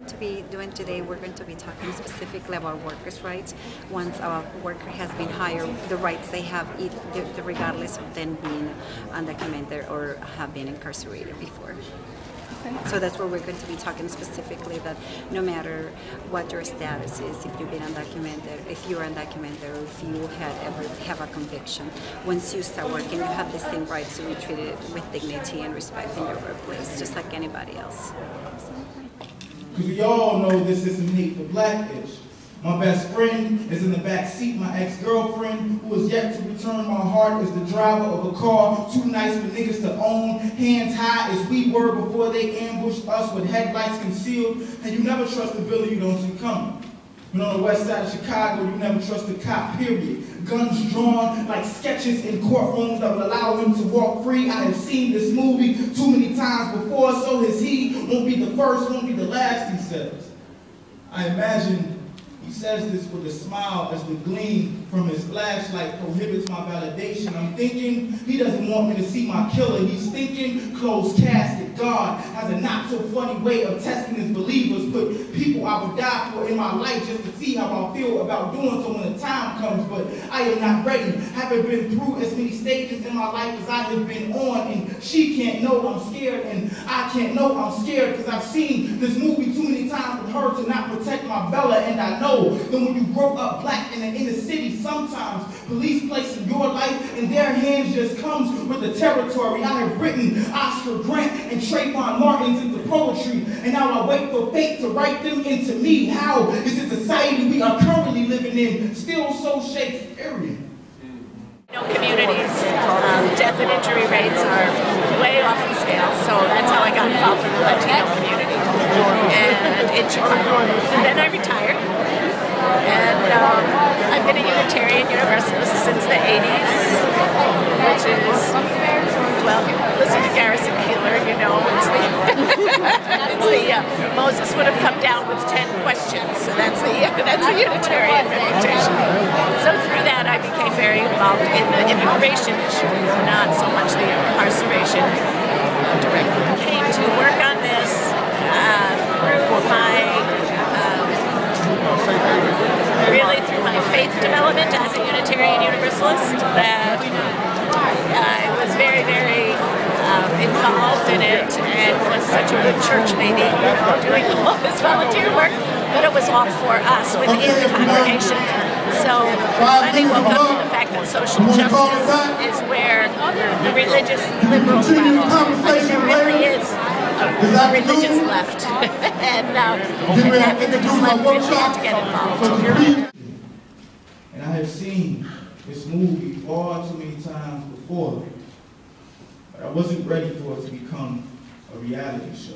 To be doing today, we're going to be talking specifically about workers' rights. Once a worker has been hired, the rights they have, regardless of them being undocumented or have been incarcerated before. Okay. So that's what we're going to be talking specifically, that no matter what your status is, if you've been undocumented, if you're undocumented, or if you ever have a conviction, once you start working, you have the same rights to be treated with dignity and respect in your workplace, just like anybody else. Because we all know this isn't hate for Blackish. My best friend is in the back seat. My ex-girlfriend, who is yet to return my heart, is the driver of a car too nice for niggas to own. Hands high as we were before they ambushed us with headlights concealed. And you never trust the villain you don't see coming. But on the west side of Chicago, you never trust a cop, period. Guns drawn like sketches in courtrooms that would allow him to walk free. I have seen this movie too many times before, so has he. Won't be the first, won't be the last, he says. I imagine he says this with a smile as the gleam from his flashlight prohibits my validation. I'm thinking he doesn't want me to see my killer. He's thinking closed casket. God has a not so funny way of testing his believers, put people I would die for in my life just to see how I feel about doing so when the time comes. But I am not ready. Haven't been through as many stages in my life as I have been on, and she can't know I'm scared, and I can't know I'm scared because I've seen this movie too many times with her to not protect my Bella, and I know that when you grow up black in the inner city, sometimes police placing your life in their hands just comes with the territory. I have written Oscar Grant and Trayvon Martin's into poetry, and now I wait for fate to write them into me. How is the society we are currently living in still so Shakespearean? Communities, death and injury rates are way off the scale, so that's how I got involved in the Latino community and in Chicago. And then I retired, and I've been a Unitarian Universalist since the 80s, which is, well, if you listen to Garrison Keillor, you know, it's the Moses would have come down with 10 questions, so that's the Unitarian reputation. So through that I became very involved in the immigration issue, not so much the incarceration directly. I came to work on this through my faith development as a Unitarian Universalist, that I was very, very involved in it and was such a good church lady, doing all this volunteer work, but it was all for us within the congregation. So I think woke up to the fact that social justice is where the religious liberals left. I mean, there really is a religious left. And that religious left really had to get involved. And I have seen this movie far too many times before, but I wasn't ready for it to become a reality show.